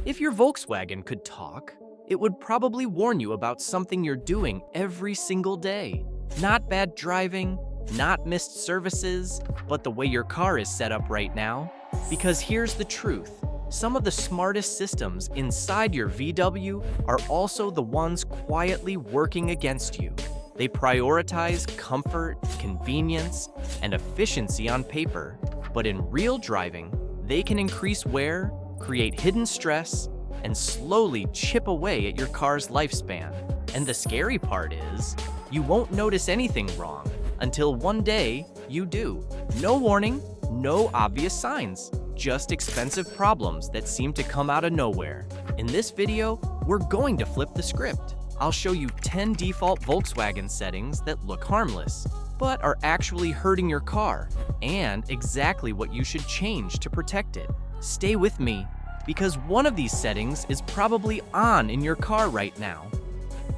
If your Volkswagen could talk, it would probably warn you about something you're doing every single day. Not bad driving, not missed services, but the way your car is set up right now. Because here's the truth. Some of the smartest systems inside your VW are also the ones quietly working against you. They prioritize comfort, convenience, and efficiency on paper, but in real driving, they can increase wear, create hidden stress, and slowly chip away at your car's lifespan. And the scary part is, you won't notice anything wrong until one day you do. No warning, no obvious signs, just expensive problems that seem to come out of nowhere. In this video, we're going to flip the script. I'll show you 10 default Volkswagen settings that look harmless, but are actually hurting your car, and exactly what you should change to protect it. Stay with me, because one of these settings is probably on in your car right now.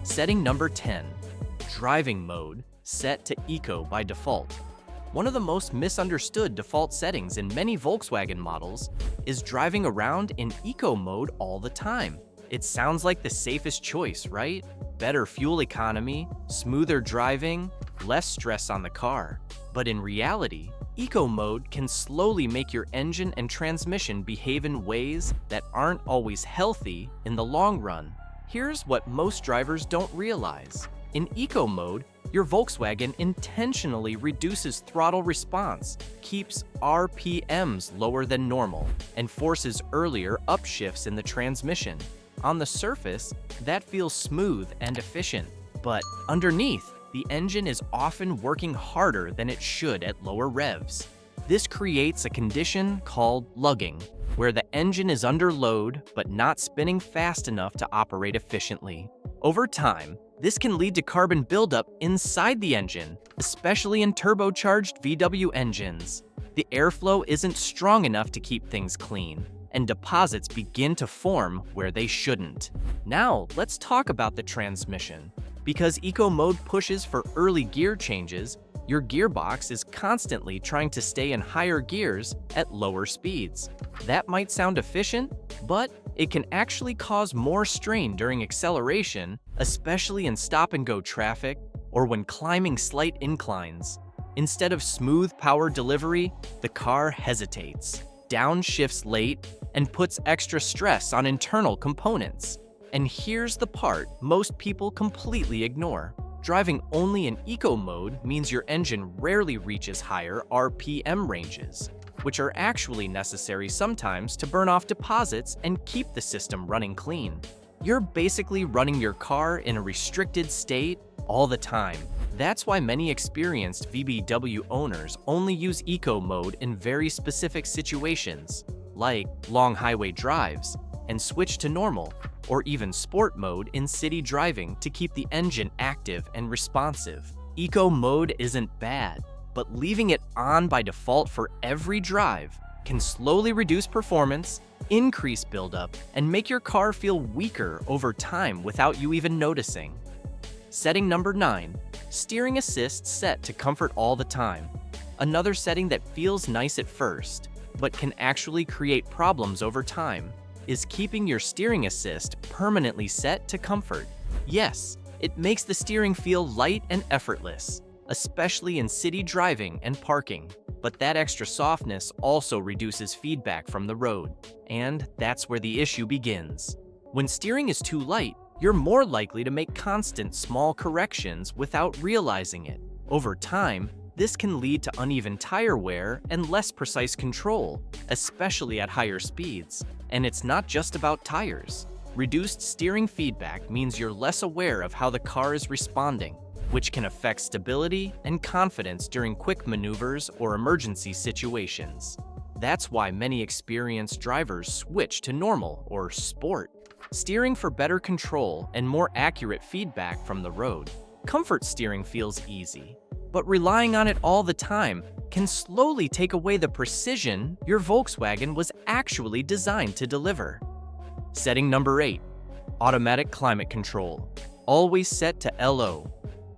Setting number 10, driving mode, set to Eco by default. One of the most misunderstood default settings in many Volkswagen models is driving around in Eco mode all the time. It sounds like the safest choice, right? Better fuel economy, smoother driving, less stress on the car. But in reality, Eco mode can slowly make your engine and transmission behave in ways that aren't always healthy in the long run. Here's what most drivers don't realize. In Eco mode, your Volkswagen intentionally reduces throttle response, keeps RPMs lower than normal, and forces earlier upshifts in the transmission. On the surface, that feels smooth and efficient, but underneath, the engine is often working harder than it should at lower revs. This creates a condition called lugging, where the engine is under load but not spinning fast enough to operate efficiently. Over time, this can lead to carbon buildup inside the engine, especially in turbocharged VW engines. The airflow isn't strong enough to keep things clean, and deposits begin to form where they shouldn't. Now, let's talk about the transmission. Because Eco mode pushes for early gear changes, your gearbox is constantly trying to stay in higher gears at lower speeds. That might sound efficient, but it can actually cause more strain during acceleration, especially in stop-and-go traffic or when climbing slight inclines. Instead of smooth power delivery, the car hesitates, downshifts late, and puts extra stress on internal components. And here's the part most people completely ignore. Driving only in Eco mode means your engine rarely reaches higher RPM ranges, which are actually necessary sometimes to burn off deposits and keep the system running clean. You're basically running your car in a restricted state all the time. That's why many experienced VW owners only use Eco mode in very specific situations, like long highway drives, and switch to normal, or even sport mode in city driving to keep the engine active and responsive. Eco mode isn't bad, but leaving it on by default for every drive can slowly reduce performance, increase buildup, and make your car feel weaker over time without you even noticing. Setting number 9, steering assist set to comfort all the time. Another setting that feels nice at first, but can actually create problems over time, is keeping your steering assist permanently set to comfort. Yes, it makes the steering feel light and effortless, especially in city driving and parking. But that extra softness also reduces feedback from the road, and that's where the issue begins. When steering is too light, you're more likely to make constant small corrections without realizing it. Over time, this can lead to uneven tire wear and less precise control, especially at higher speeds. And it's not just about tires. Reduced steering feedback means you're less aware of how the car is responding, which can affect stability and confidence during quick maneuvers or emergency situations. That's why many experienced drivers switch to normal or sport, steering for better control and more accurate feedback from the road. Comfort steering feels easy, but relying on it all the time can slowly take away the precision your Volkswagen was actually designed to deliver. Setting number 8, automatic climate control, always set to LO.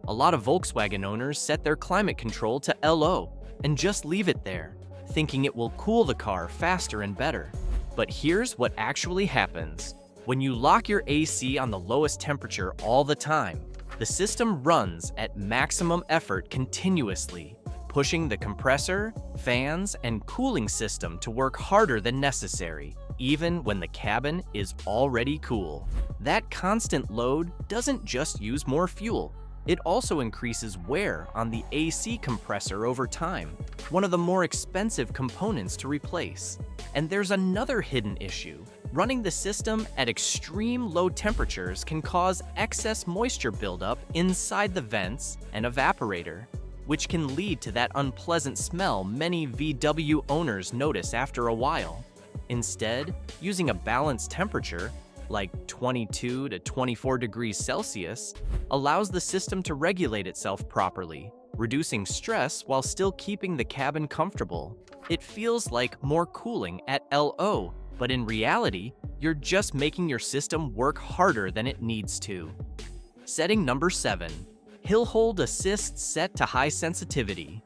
A lot of Volkswagen owners set their climate control to LO and just leave it there, thinking it will cool the car faster and better. But here's what actually happens. When you lock your AC on the lowest temperature all the time, the system runs at maximum effort continuously, pushing the compressor, fans, and cooling system to work harder than necessary, even when the cabin is already cool. That constant load doesn't just use more fuel, it also increases wear on the AC compressor over time, one of the more expensive components to replace. And there's another hidden issue. Running the system at extreme low temperatures can cause excess moisture buildup inside the vents and evaporator, which can lead to that unpleasant smell many VW owners notice after a while. Instead, using a balanced temperature, like 22 to 24 degrees Celsius, allows the system to regulate itself properly, reducing stress while still keeping the cabin comfortable. It feels like more cooling at LO, but in reality, you're just making your system work harder than it needs to. Setting number 7. Hill Hold Assist set to high sensitivity.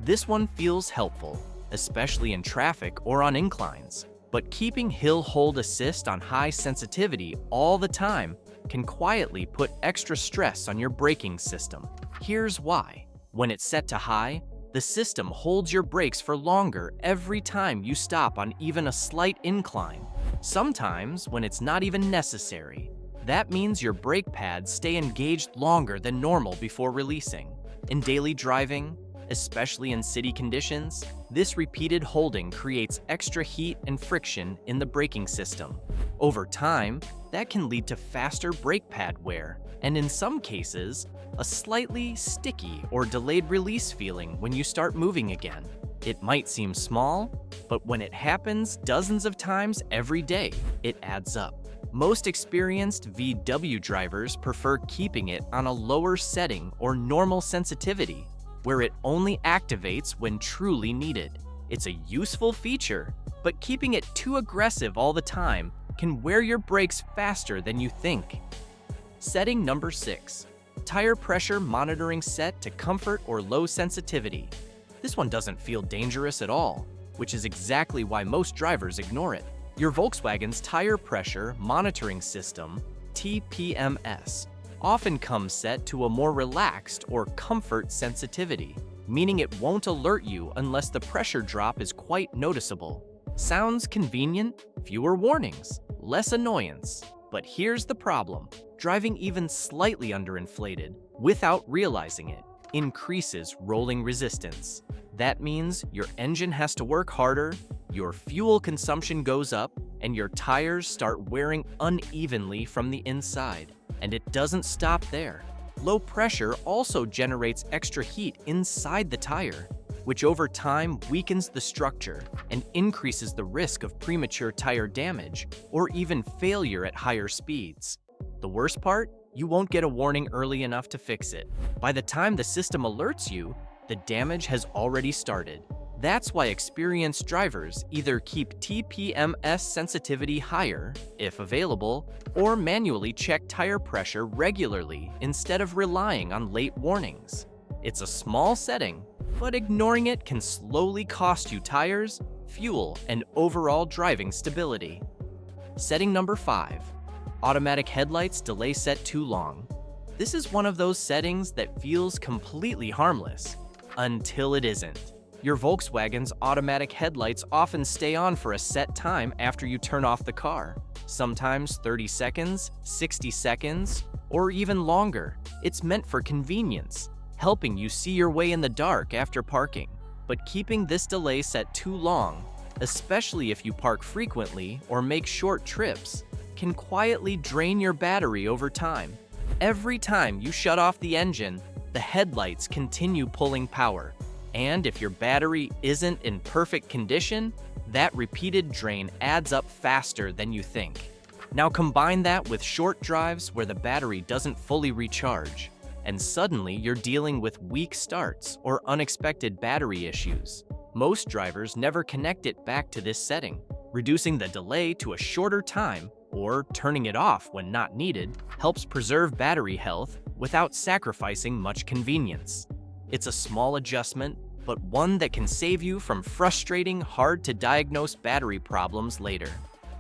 This one feels helpful, especially in traffic or on inclines. But keeping Hill Hold Assist on high sensitivity all the time can quietly put extra stress on your braking system. Here's why. When it's set to high, the system holds your brakes for longer every time you stop on even a slight incline. Sometimes when it's not even necessary. That means your brake pads stay engaged longer than normal before releasing. In daily driving, especially in city conditions, this repeated holding creates extra heat and friction in the braking system. Over time, that can lead to faster brake pad wear, and in some cases, a slightly sticky or delayed release feeling when you start moving again. It might seem small, but when it happens dozens of times every day, it adds up. Most experienced VW drivers prefer keeping it on a lower setting or normal sensitivity, where it only activates when truly needed. It's a useful feature, but keeping it too aggressive all the time can wear your brakes faster than you think. Setting number 6. Tire pressure monitoring set to comfort or low sensitivity. This one doesn't feel dangerous at all, which is exactly why most drivers ignore it. Your Volkswagen's tire pressure monitoring system, TPMS, often comes set to a more relaxed or comfort sensitivity, meaning it won't alert you unless the pressure drop is quite noticeable. Sounds convenient, fewer warnings, less annoyance. But here's the problem. Driving even slightly underinflated, without realizing it, increases rolling resistance. That means your engine has to work harder, your fuel consumption goes up, and your tires start wearing unevenly from the inside. And it doesn't stop there. Low pressure also generates extra heat inside the tire, which over time weakens the structure and increases the risk of premature tire damage or even failure at higher speeds. The worst part? You won't get a warning early enough to fix it. By the time the system alerts you, the damage has already started. That's why experienced drivers either keep TPMS sensitivity higher, if available, or manually check tire pressure regularly instead of relying on late warnings. It's a small setting, but ignoring it can slowly cost you tires, fuel, and overall driving stability. Setting number 5. Automatic headlights delay set too long. This is one of those settings that feels completely harmless, until it isn't. Your Volkswagen's automatic headlights often stay on for a set time after you turn off the car, sometimes 30 seconds, 60 seconds, or even longer. It's meant for convenience, helping you see your way in the dark after parking. But keeping this delay set too long, especially if you park frequently or make short trips, can quietly drain your battery over time. Every time you shut off the engine, the headlights continue pulling power. And if your battery isn't in perfect condition, that repeated drain adds up faster than you think. Now combine that with short drives where the battery doesn't fully recharge, and suddenly you're dealing with weak starts or unexpected battery issues. Most drivers never connect it back to this setting. Reducing the delay to a shorter time or turning it off when not needed helps preserve battery health without sacrificing much convenience. It's a small adjustment, but one that can save you from frustrating, hard-to-diagnose battery problems later.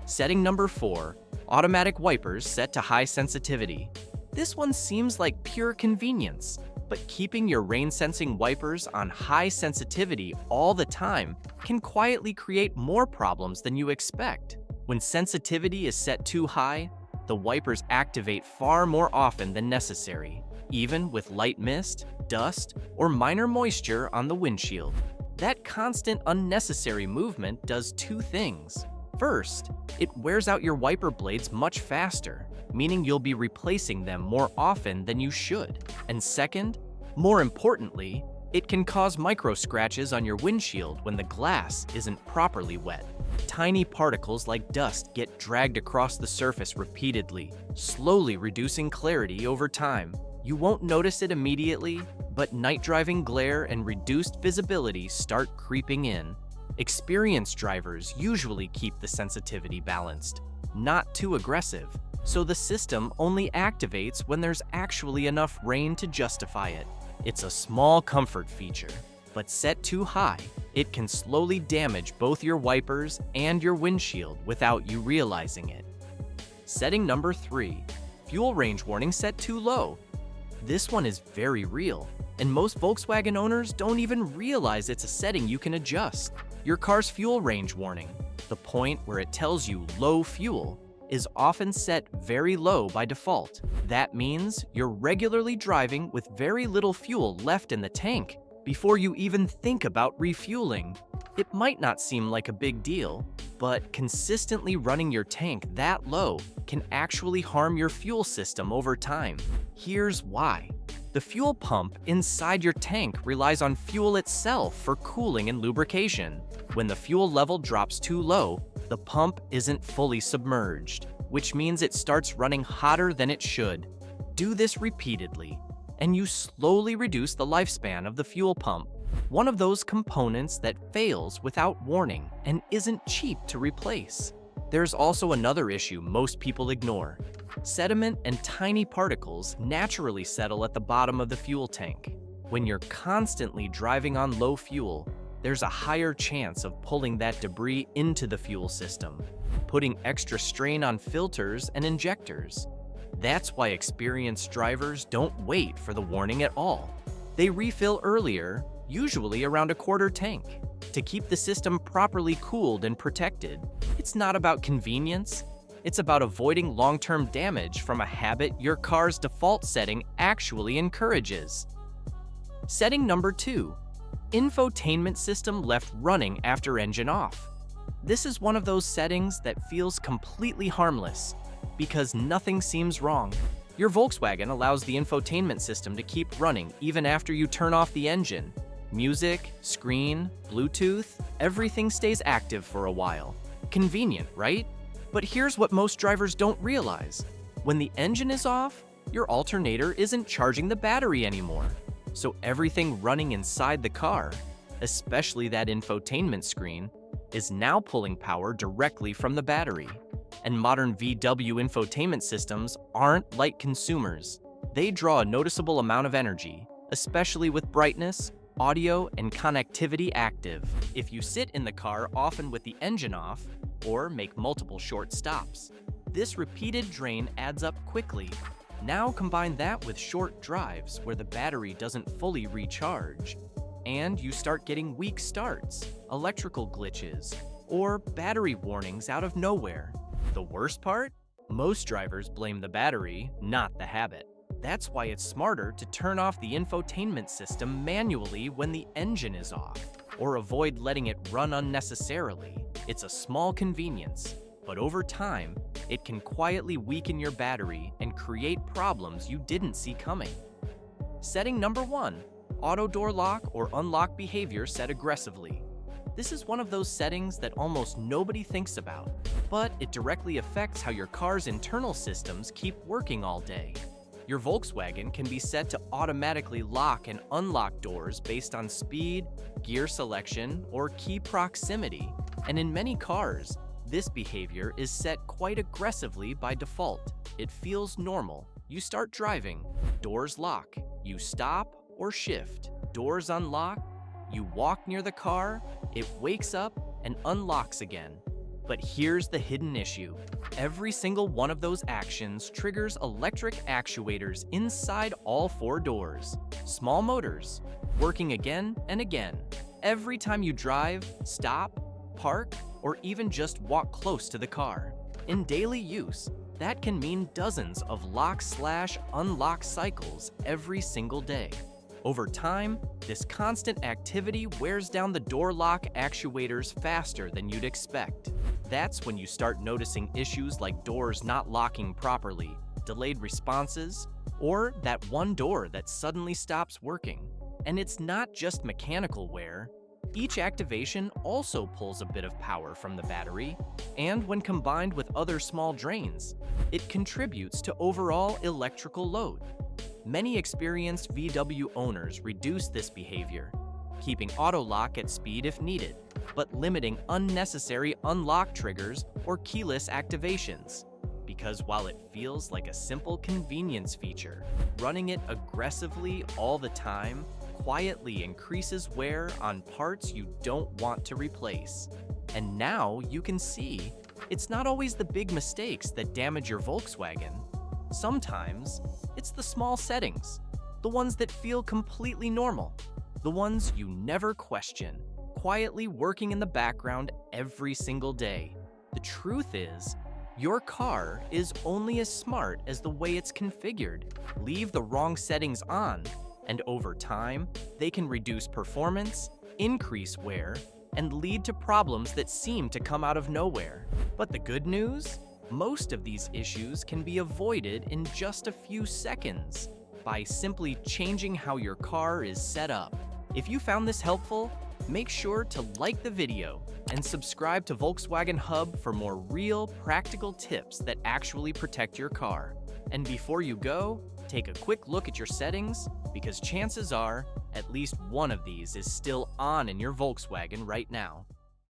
Setting number 4, automatic wipers set to high sensitivity. This one seems like pure convenience, but keeping your rain-sensing wipers on high sensitivity all the time can quietly create more problems than you expect. When sensitivity is set too high, the wipers activate far more often than necessary, even with light mist, dust, or minor moisture on the windshield. That constant unnecessary movement does two things. First, it wears out your wiper blades much faster, meaning you'll be replacing them more often than you should. And second, more importantly, it can cause micro scratches on your windshield when the glass isn't properly wet. Tiny particles like dust get dragged across the surface repeatedly, slowly reducing clarity over time. You won't notice it immediately, but night driving glare and reduced visibility start creeping in. Experienced drivers usually keep the sensitivity balanced, not too aggressive, so the system only activates when there's actually enough rain to justify it. It's a small comfort feature, but set too high, it can slowly damage both your wipers and your windshield without you realizing it. Setting number 3, fuel range warning set too low. This one is very real, and most Volkswagen owners don't even realize it's a setting you can adjust. Your car's fuel range warning, the point where it tells you low fuel, is often set very low by default. That means you're regularly driving with very little fuel left in the tank before you even think about refueling. It might not seem like a big deal, but consistently running your tank that low can actually harm your fuel system over time. Here's why. The fuel pump inside your tank relies on fuel itself for cooling and lubrication. When the fuel level drops too low, the pump isn't fully submerged, which means it starts running hotter than it should. Do this repeatedly, and you slowly reduce the lifespan of the fuel pump, one of those components that fails without warning and isn't cheap to replace. There's also another issue most people ignore. Sediment and tiny particles naturally settle at the bottom of the fuel tank. When you're constantly driving on low fuel, there's a higher chance of pulling that debris into the fuel system, putting extra strain on filters and injectors. That's why experienced drivers don't wait for the warning at all. They refill earlier, usually around a quarter tank, to keep the system properly cooled and protected. It's not about convenience. It's about avoiding long-term damage from a habit your car's default setting actually encourages. Setting number 2, infotainment system left running after engine off. This is one of those settings that feels completely harmless because nothing seems wrong. Your Volkswagen allows the infotainment system to keep running even after you turn off the engine. Music, screen, Bluetooth, everything stays active for a while. Convenient, right? But here's what most drivers don't realize. When the engine is off, your alternator isn't charging the battery anymore. So everything running inside the car, especially that infotainment screen, is now pulling power directly from the battery. And modern VW infotainment systems aren't light consumers. They draw a noticeable amount of energy, especially with brightness, audio, and connectivity active. If you sit in the car often with the engine off, or make multiple short stops, this repeated drain adds up quickly. Now combine that with short drives where the battery doesn't fully recharge, and you start getting weak starts, electrical glitches, or battery warnings out of nowhere. The worst part? Most drivers blame the battery, not the habit. That's why it's smarter to turn off the infotainment system manually when the engine is off, or avoid letting it run unnecessarily. It's a small convenience, but over time, it can quietly weaken your battery and create problems you didn't see coming. Setting number 1, auto door lock or unlock behavior set aggressively. This is one of those settings that almost nobody thinks about, but it directly affects how your car's internal systems keep working all day. Your Volkswagen can be set to automatically lock and unlock doors based on speed, gear selection, or key proximity. And in many cars, this behavior is set quite aggressively by default. It feels normal. You start driving, doors lock. You stop or shift, doors unlock. You walk near the car, it wakes up and unlocks again. But here's the hidden issue. Every single one of those actions triggers electric actuators inside all four doors. Small motors, working again and again. Every time you drive, stop, park, or even just walk close to the car. In daily use, that can mean dozens of lock/unlock cycles every single day. Over time, this constant activity wears down the door lock actuators faster than you'd expect. That's when you start noticing issues like doors not locking properly, delayed responses, or that one door that suddenly stops working. And it's not just mechanical wear. Each activation also pulls a bit of power from the battery, and when combined with other small drains, it contributes to overall electrical load. Many experienced VW owners reduce this behavior, keeping auto lock at speed if needed, but limiting unnecessary unlock triggers or keyless activations. Because while it feels like a simple convenience feature, running it aggressively all the time quietly increases wear on parts you don't want to replace. And now you can see, it's not always the big mistakes that damage your Volkswagen. Sometimes, it's the small settings, the ones that feel completely normal, the ones you never question, quietly working in the background every single day. The truth is, your car is only as smart as the way it's configured. Leave the wrong settings on, and over time, they can reduce performance, increase wear, and lead to problems that seem to come out of nowhere. But the good news? Most of these issues can be avoided in just a few seconds by simply changing how your car is set up. If you found this helpful, make sure to like the video and subscribe to Volkswagen Hub for more real, practical tips that actually protect your car. And before you go, take a quick look at your settings, because chances are at least one of these is still on in your Volkswagen right now.